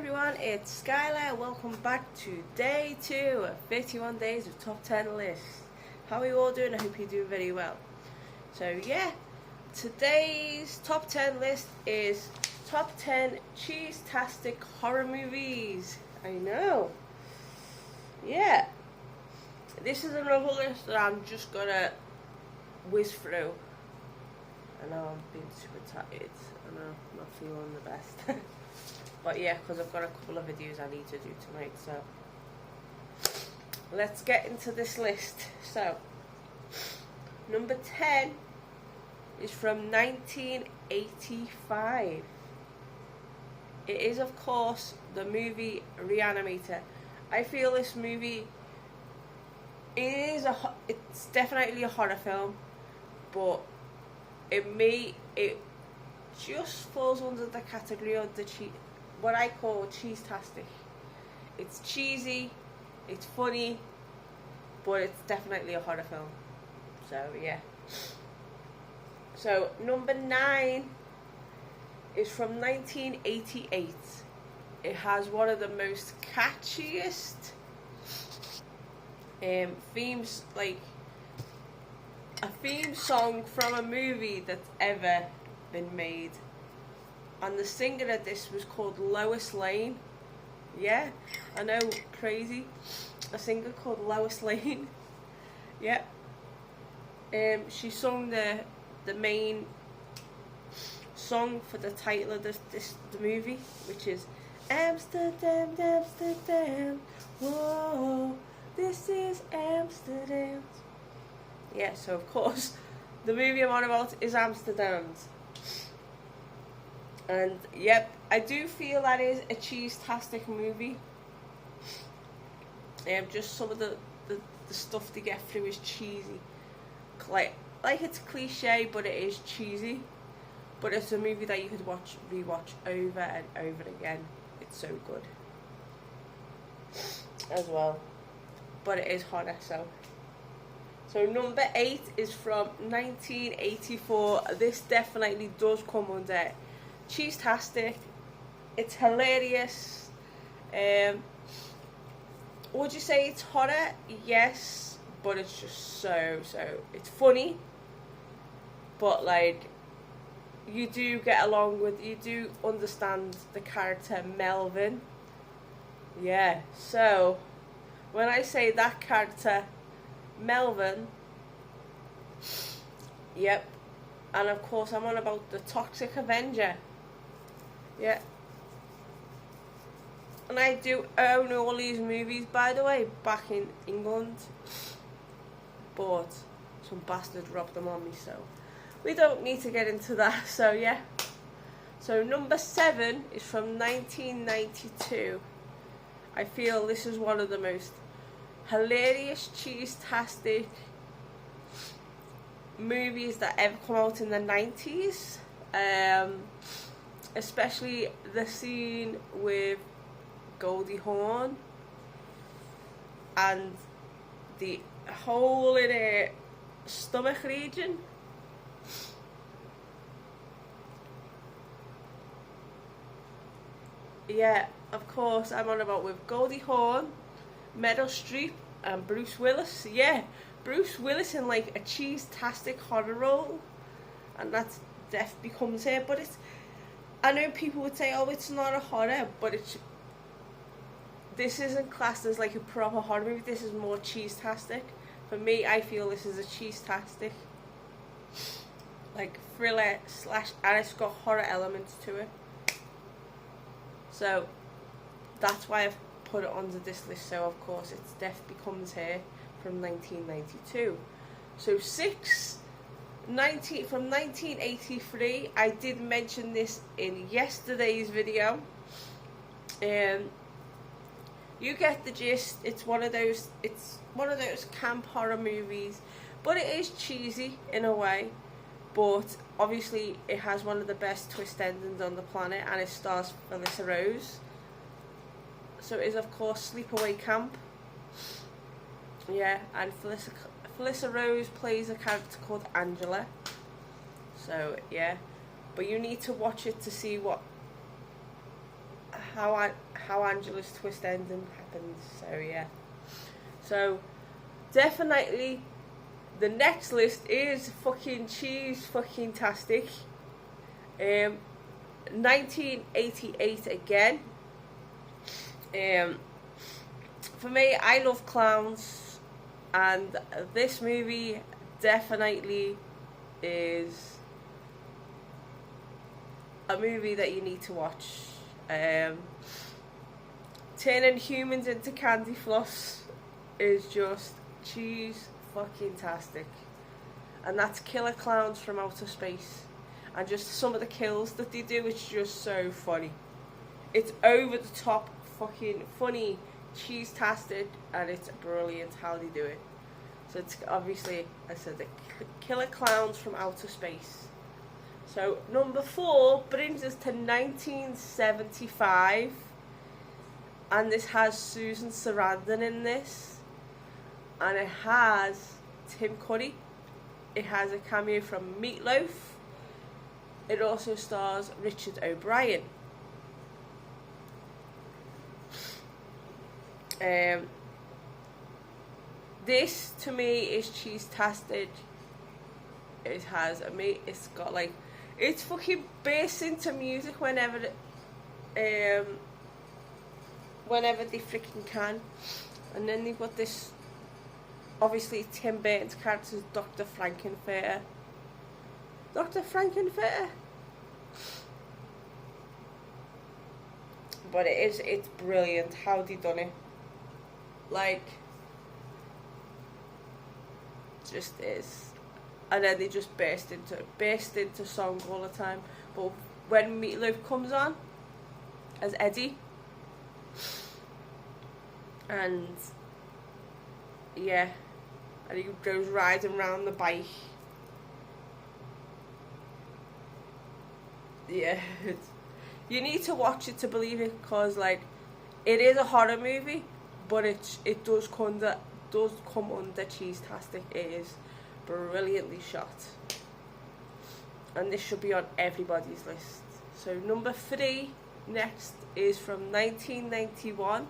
everyone, it's Skylar. Welcome back to day 2 of 51 days of top 10 lists. How are you all doing? I hope you're doing very well. So yeah, today's top 10 list is top 10 cheese-tastic horror movies. I know. Yeah. This is another list that I'm just gonna whiz through. I know I'm being super tired. I know I'm not feeling the best. But yeah, because I've got a couple of videos I need to do tonight, so let's get into this list. So, number 10 is from 1985. It is, of course, the movie Reanimator. I feel this movie it's definitely a horror film, but it just falls under the category of what I call cheese-tastic. It's cheesy, it's funny, but it's definitely a horror film. So yeah. So number 9 is from 1988. It has one of the most catchiest themes, like a theme song from a movie that's ever been made. And the singer of this was called Lois Lane. Yeah, I know, crazy. A singer called Lois Lane. Yeah. She sung the main song for the title of the movie, which is Amsterdam, Amsterdam, whoa, this is Amsterdam. Yeah, so of course, the movie I'm on about is Amsterdam's. And yep, I do feel that is a cheese-tastic movie. Just some of the stuff to get through is cheesy. Like it's cliche, but it is cheesy. But it's a movie that you could rewatch over and over again. It's so good as well. But it is horror, so. So number 8 is from 1984. This definitely does come under cheese-tastic. It's hilarious. Would you say it's horror? Yes, but it's just so it's funny, but like you do understand the character Melvin. Yeah, so when I say that character Melvin, yep, and of course I'm on about the Toxic Avenger. Yeah. And I do own all these movies, by the way, back in England. But some bastard robbed them on me, so we don't need to get into that. So yeah. So number 7 is from 1992. I feel this is one of the most hilarious cheese-tastic movies that ever come out in the 90s. Especially the scene with Goldie Hawn and the hole in her stomach region. Yeah, of course, I'm on about with Goldie Hawn, Meryl Streep, and Bruce Willis. Yeah, Bruce Willis in like a cheese-tastic horror role, and that's Death Becomes Her. But I know people would say, oh, it's not a horror, but this isn't classed as like a proper horror movie. This is more cheese-tastic. For me, I feel this is a cheese-tastic, like thriller / and it's got horror elements to it. So that's why I've put it under this list. So of course it's Death Becomes Her from 1992. So 6. From 1983, I did mention this in yesterday's video. You get the gist. It's one of those camp horror movies, but it is cheesy in a way. But obviously, it has one of the best twist endings on the planet, and it stars Felissa Rose. So it is, of course, Sleepaway Camp. Yeah, and Felissa Rose plays a character called Angela. So yeah, but you need to watch it to see what how Angela's twist ending happens. So yeah. So definitely the next list is fucking Cheese-tastic. 1988 again. For me, I love clowns, and this movie definitely is a movie that you need to watch. Turning humans into candy floss is just Cheese-tastic, and that's killer clowns from outer space, and just some of the kills that they do, it's just so funny. It's over the top fucking funny, Cheese-tastic, and it's brilliant how they do it. So it's obviously, I said, the killer clowns from outer space. So number 4 brings us to 1975, and this has Susan Sarandon in this, and it has Tim Curry. It has a cameo from Meatloaf. It also stars Richard O'Brien. This to me is Cheese-tastic. It has it's got like, it's fucking bursts into music whenever they freaking can. And then they've got this, obviously Tim Burton's character is Dr. Frankenfurter. Dr. Frankenfurter. But it's brilliant how they done it. Like, just is. And then they just burst into song all the time. But when Meatloaf comes on as Eddie, and yeah, and he goes riding around the bike. Yeah, you need to watch it to believe it, because like, it is a horror movie, but it does come under Cheese-tastic. It is brilliantly shot, and this should be on everybody's list. So number 3 next is from 1991.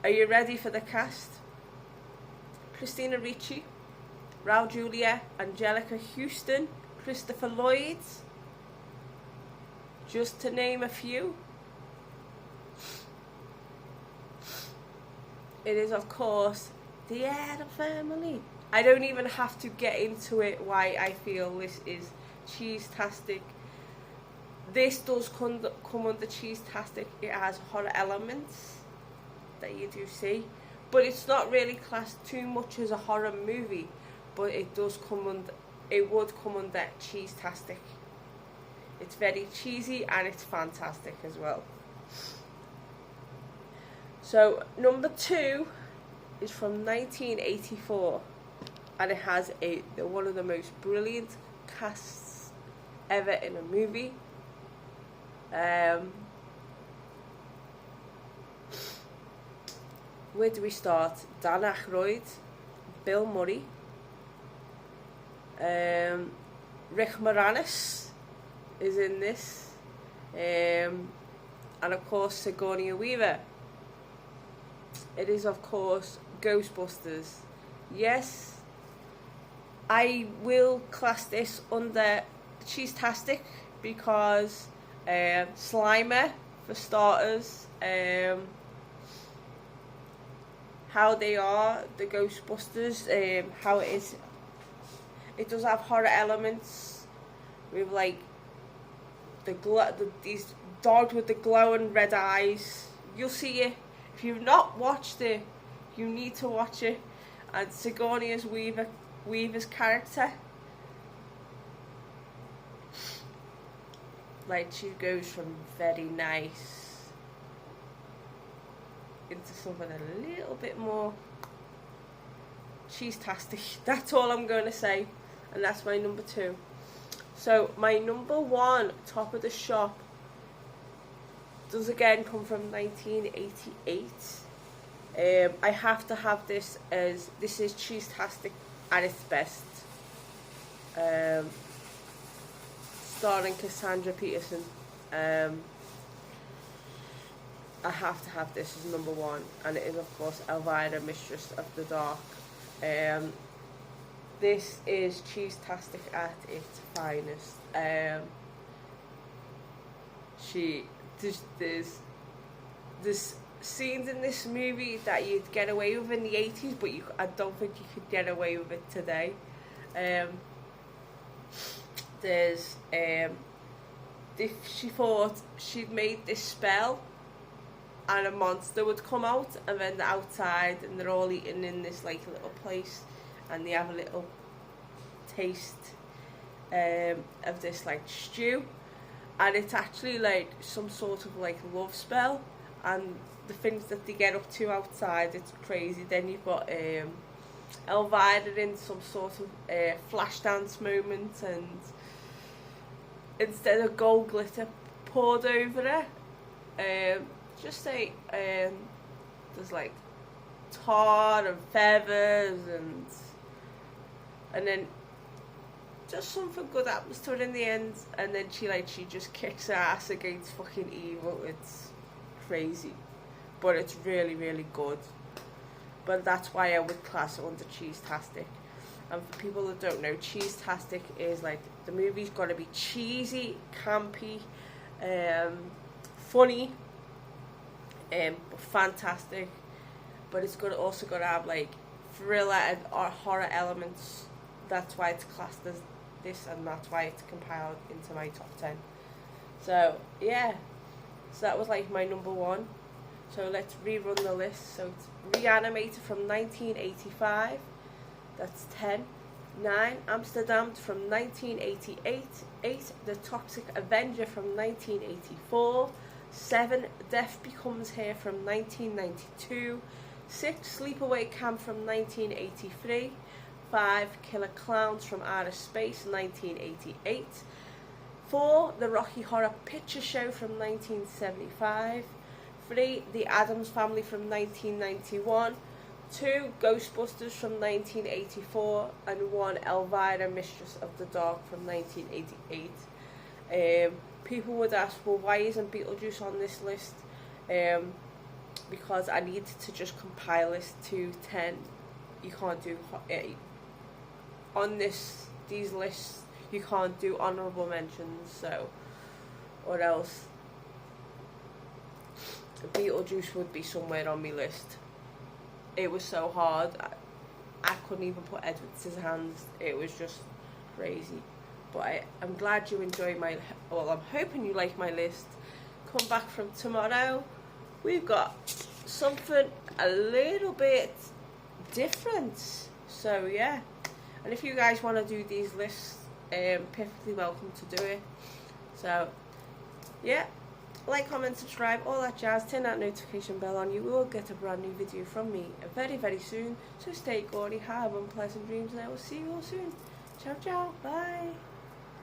Are you ready for the cast? Christina Ricci, Raul Julia, Angelica Houston, Christopher Lloyd, just to name a few. It is, of course, the Adam Family. I don't even have to get into it why I feel this is Cheese-tastic. This does come under Cheese-tastic. It has horror elements that you do see, but it's not really classed too much as a horror movie. But it does come under. It would come under Cheese-tastic. It's very cheesy and it's fantastic as well. So number 2 is from 1984, and it has one of the most brilliant casts ever in a movie. Where do we start? Dan Aykroyd, Bill Murray, Rick Moranis is in this, and of course Sigourney Weaver. It is, of course, Ghostbusters. Yes, I will class this under Cheese-tastic because Slimer, for starters, how they are, the Ghostbusters, how it is. It does have horror elements with like these dogs with the glowing red eyes. You'll see it. If you've not watched it, you need to watch it. And Sigourney Weaver's character, like, she goes from very nice into something a little bit more Cheese-tastic. That's all I'm going to say, and that's my number 2. So my number 1, top of the shop, does again come from 1988. I have to have this, as this is Cheese-tastic at its best. Starring Cassandra Peterson. I have to have this as number one, and it is of course Elvira, Mistress of the Dark. This is Cheese-tastic at its finest. There's scenes in this movie that you'd get away with in the 80s, but I don't think you could get away with it today. She thought she'd made this spell and a monster would come out, and then they're outside and they're all eating in this like little place, and they have a little taste of this like stew, and it's actually like some sort of like love spell, and the things that they get up to outside, it's crazy. Then you've got Elvira in some sort of flash dance moment, and instead of gold glitter poured over her, just say there's like tar and feathers, and then just something good happens to her in the end, and then she just kicks her ass against fucking evil. It's crazy, but it's really, really good. But that's why I would class it under Cheese-tastic. And for people that don't know, Cheese-tastic is like, the movie's got to be cheesy, campy, funny, but fantastic. But it's also got to have like thriller and horror elements. That's why it's classed as this, and that's why it's compiled into my top 10. So yeah, so that was like my number one. So let's rerun the list. So it's Reanimator from 1985. That's 10. 9. Amsterdam from 1988. 8. The Toxic Avenger from 1984. 7. Death Becomes Her from 1992. 6. Sleepaway Camp from 1983. 5. Killer Clowns from Outer Space, 1988. 4. The Rocky Horror Picture Show from 1975. 3. The Addams Family from 1991. 2. Ghostbusters from 1984. And 1. Elvira, Mistress of the Dark from 1988. People would ask, well, why isn't Beetlejuice on this list? Because I needed to just compile this to 10. You can't do on these lists. You can't do honourable mentions. So, or else Beetlejuice would be somewhere on my list. It was so hard. I couldn't even put Edward Scissorhands. It was just crazy. But I'm glad you enjoyed I'm hoping you like my list. Come back from tomorrow. We've got something a little bit different. So yeah. And if you guys want to do these lists, perfectly welcome to do it. So yeah. Like, comment, subscribe, all that jazz. Turn that notification bell on. You will get a brand new video from me very, very soon. So stay gaudy, have unpleasant dreams, and I will see you all soon. Ciao, ciao. Bye.